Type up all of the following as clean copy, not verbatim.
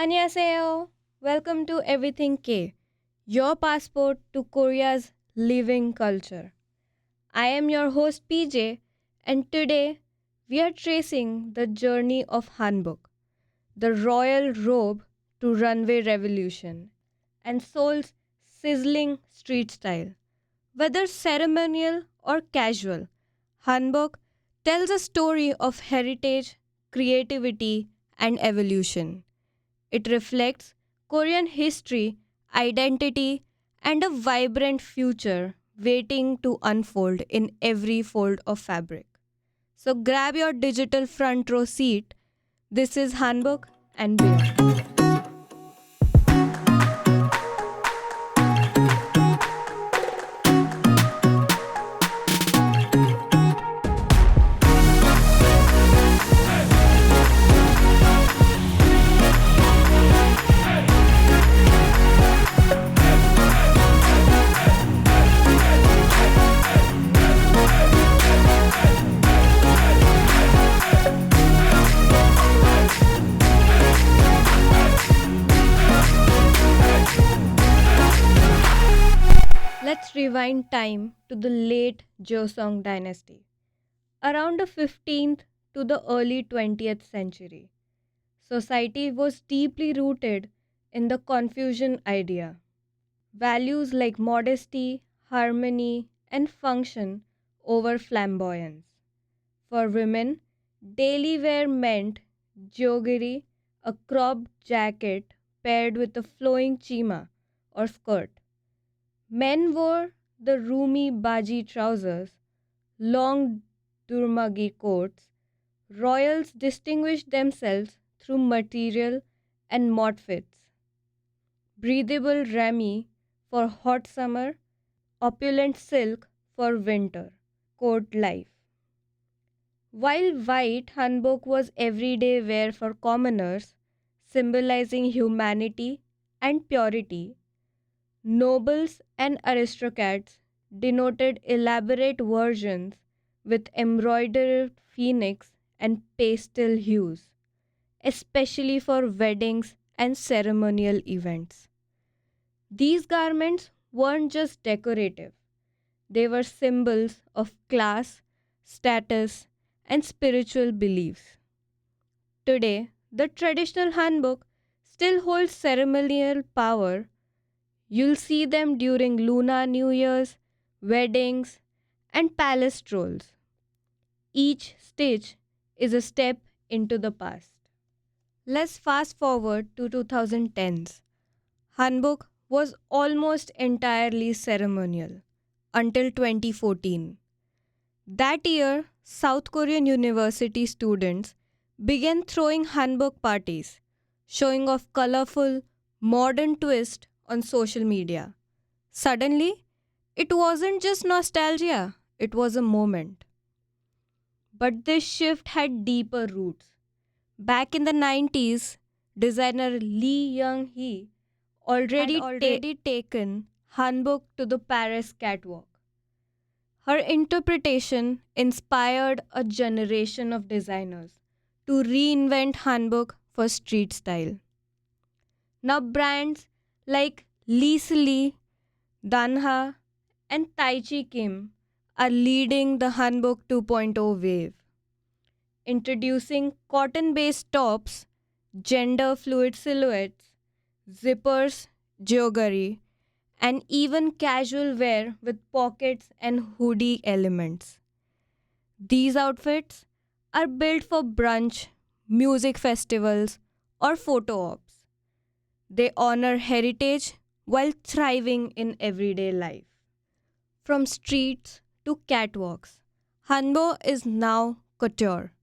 안녕하세요. Welcome to Everything K, your passport to Korea's living culture. I am your host PJ, and today we are tracing the journey of hanbok, the royal robe to runway revolution, and Seoul's sizzling street style. Whether ceremonial or casual, hanbok tells a story of heritage, creativity, and evolution. It reflects Korean history, identity, and a vibrant future waiting to unfold in every fold of fabric. So grab your digital front row seat. This is Hanbok and Beyond. Let's rewind time to the late Joseon Dynasty, around the 15th to the early 20th century. Society was deeply rooted in the Confucian idea. Values like modesty, harmony, and function over flamboyance. For women, daily wear meant joggery, a cropped jacket paired with a flowing chima or skirt. Men wore the roomy baji trousers, long durmagi coats. Royals distinguished themselves through material and motfits. Breathable rami for hot summer, opulent silk for winter. Court life. While white hanbok was everyday wear for commoners, symbolizing humanity and purity, nobles and aristocrats denoted elaborate versions with embroidered phoenix and pastel hues, especially for weddings and ceremonial events. These garments weren't just decorative, they were symbols of class, status, and spiritual beliefs. Today, the traditional hanbok still holds ceremonial power. You'll see them during Lunar New Year's, weddings, and palace strolls. Each stitch is a step into the past. Let's fast forward to 2010s. Hanbok was almost entirely ceremonial until 2014. That year, South Korean university students began throwing hanbok parties, showing off colorful, modern twist on social media. Suddenly, it wasn't just nostalgia, it was a moment. But this shift had deeper roots. Back in the 90s, designer Lee Young Hee already taken hanbok to the Paris catwalk. Her interpretation inspired a generation of designers to reinvent hanbok for street style. Now brands like Lee, Danha, and Taichi Kim are leading the hanbok 2.0 wave, introducing cotton-based tops, gender-fluid silhouettes, zippers, joggery, and even casual wear with pockets and hoodie elements. These outfits are built for brunch, music festivals, or photo ops. They honor heritage while thriving in everyday life. From streets to catwalks, Hanbo is now couture.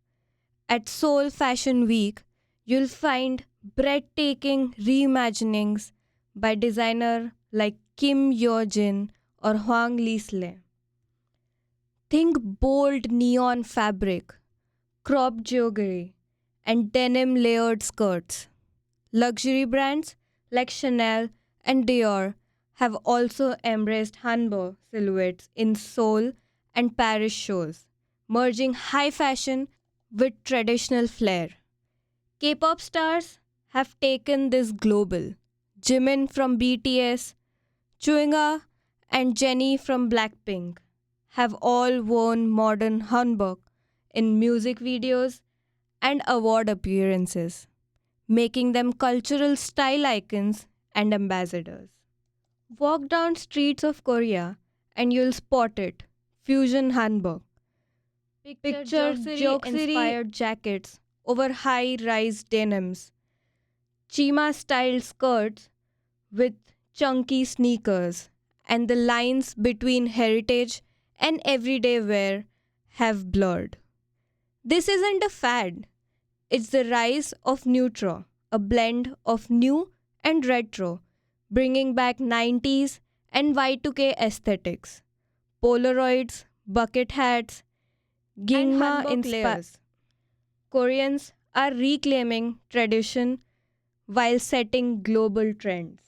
At Seoul Fashion Week, you'll find breathtaking reimaginings by designers like Kim Yo-jin or Hwang Leesle. Think bold neon fabric, cropped jewelry, and denim layered skirts. Luxury brands like Chanel and Dior have also embraced hanbok silhouettes in Seoul and Paris shows, merging high fashion with traditional flair. K pop stars have taken this global. Jimin from BTS, Chewinga, and Jennie from Blackpink have all worn modern hanbok in music videos and award appearances, making them cultural style icons and ambassadors. Walk down streets of Korea and you'll spot it. Fusion hanbok. Picture jokeseri-inspired jackets over high-rise denims, chima-style skirts with chunky sneakers, and the lines between heritage and everyday wear have blurred. This isn't a fad, it's the rise of neutro, a blend of new and retro, bringing back 90s and Y2K aesthetics. Polaroids, bucket hats, Gingma inspires. Koreans are reclaiming tradition while setting global trends.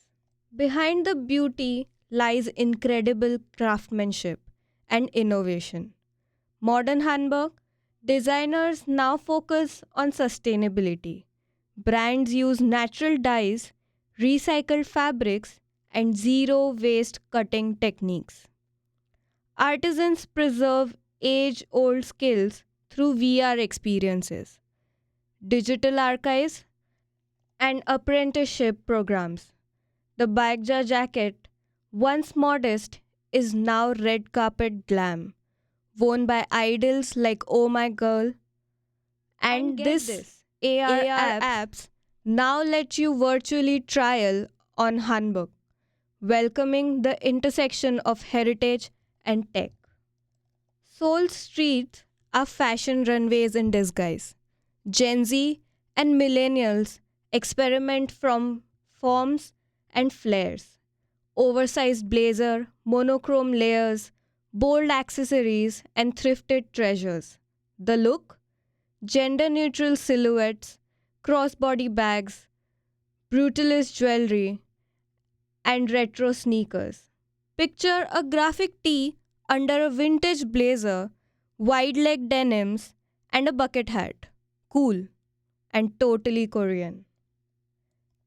Behind the beauty lies incredible craftsmanship and innovation. Modern hanbok designers now focus on sustainability. Brands use natural dyes, recycled fabrics, and zero waste cutting techniques. Artisans preserve age old skills through VR experiences, digital archives, and apprenticeship programs. The Bagja jacket, once modest, is now red carpet glam, worn by idols like Oh My Girl. And this AR apps now let you virtually trial on hanbok, welcoming the intersection of heritage and tech. Seoul streets are fashion runways in disguise. Gen Z and millennials experiment from forms and flares. Oversized blazer, monochrome layers, bold accessories, and thrifted treasures. The look? Gender neutral silhouettes, crossbody bags, brutalist jewelry, and retro sneakers. Picture a graphic tee under a vintage blazer, wide leg denims, and a bucket hat. Cool and totally Korean.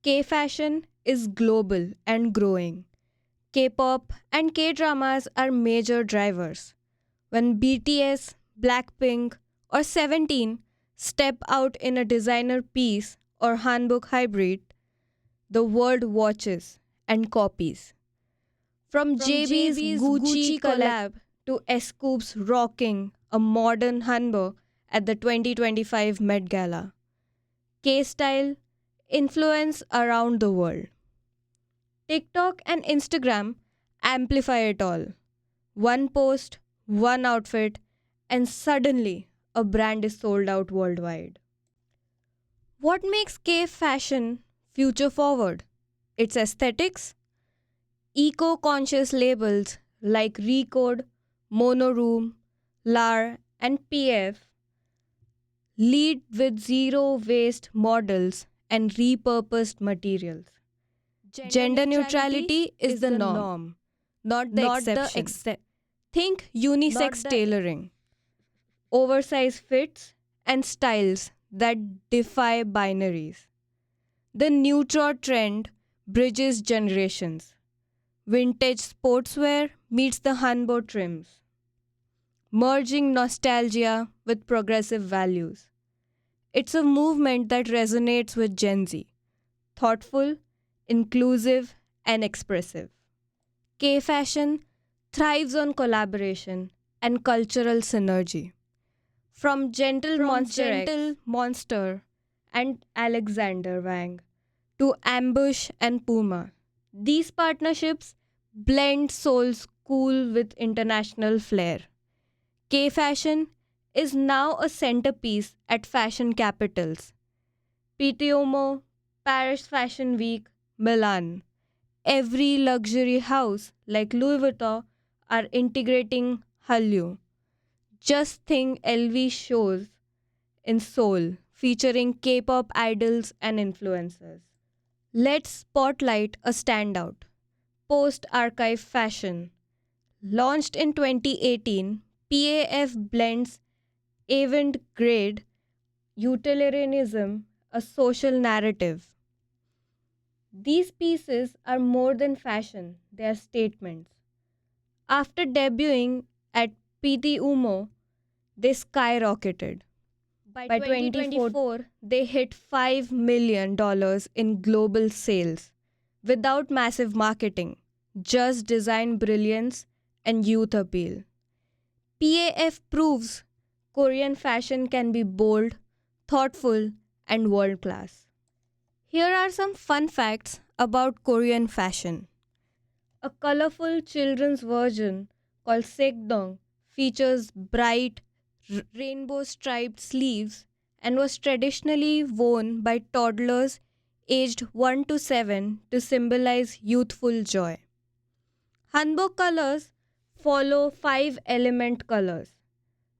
K fashion is global and growing. K pop and K dramas are major drivers. When BTS, Blackpink, or 17 step out in a designer piece or hanbok hybrid, the world watches and copies. From JB's Gucci collab to S-Coop's rocking a modern hanbok at the 2025 Met Gala. K-style influence around the world. TikTok and Instagram amplify it all. One post, one outfit, and suddenly a brand is sold out worldwide. What makes K fashion future forward? Its aesthetics, eco conscious labels like Recode, Monoroom, LAR, and PF lead with zero waste models and repurposed materials. Gender neutrality is the norm, not the exception. Think unisex tailoring, oversized fits, and styles that defy binaries. The neutral trend bridges generations. Vintage sportswear meets the hanbok trims, merging nostalgia with progressive values. It's a movement that resonates with Gen Z, thoughtful, inclusive, and expressive. K fashion thrives on collaboration and cultural synergy. From Gentle Monster and Alexander Wang to Ambush and Puma, these partnerships blend Seoul's cool with international flair. K fashion is now a centerpiece at fashion capitals. PTOMO, Paris Fashion Week, Milan. Every luxury house like Louis Vuitton are integrating Hallyu. Just think LV shows in Seoul featuring K-pop idols and influencers. Let's spotlight a standout. Post-archive fashion. Launched in 2018, PAF blends avant-garde utilitarianism, a social narrative, These pieces are more than fashion, they are statements. After debuting at PT Umo, they skyrocketed. By By 2024, 2024, they hit $5 million in global sales without massive marketing, just design brilliance and youth appeal. PAF proves Korean fashion can be bold, thoughtful, and world class. Here are some fun facts about Korean fashion. A colorful children's version called Sekdong features bright rainbow striped sleeves and was traditionally worn by toddlers aged 1 to 7 to symbolize youthful joy. Hanbok colors follow five element colors: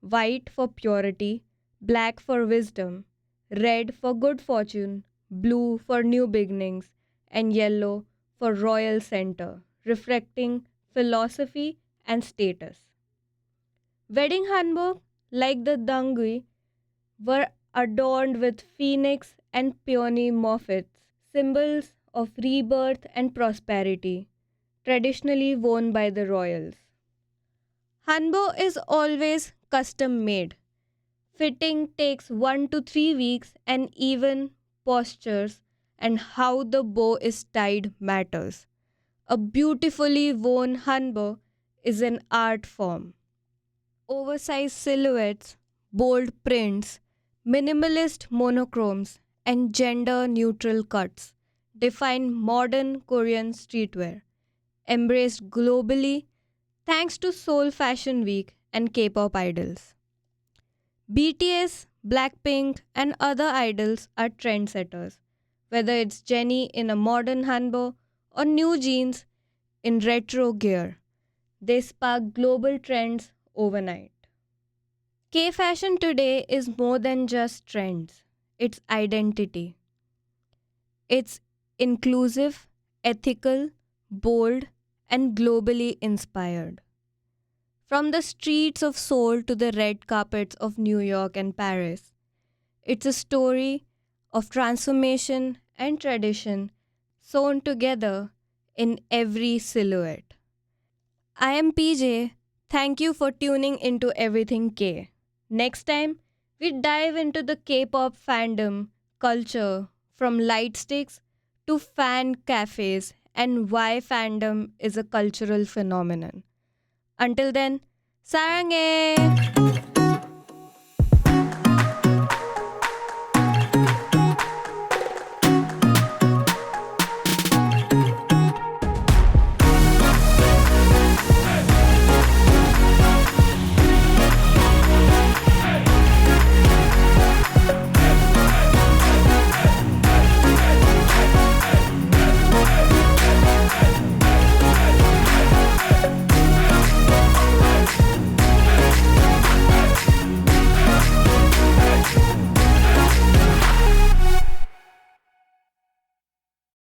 white for purity, black for wisdom, red for good fortune, blue for new beginnings, and yellow for royal center, reflecting philosophy and status. Wedding hanbok, like the dangui, were adorned with phoenix and peony motifs, symbols of rebirth and prosperity, traditionally worn by the royals. Hanbok is always custom made. Fitting takes 1 to 3 weeks, and even postures and how the bow is tied matters. A beautifully worn hanbok is an art form. Oversized silhouettes, bold prints, minimalist monochromes, and gender neutral cuts define modern Korean streetwear, embraced globally thanks to Seoul Fashion Week and K pop idols. BTS, Blackpink, and other idols are trendsetters, whether it's Jennie in a modern hanbok or New Jeans in retro gear. They spark global trends overnight. K fashion today is more than just trends, it's identity. It's inclusive, ethical, bold, and globally inspired. From the streets of Seoul to the red carpets of New York and Paris, it's a story of transformation and tradition sewn together in every silhouette. I am PJ. Thank you for tuning into Everything K. Next time, we dive into the K pop fandom culture from light sticks to fan cafes and why fandom is a cultural phenomenon. Until then, 사랑해!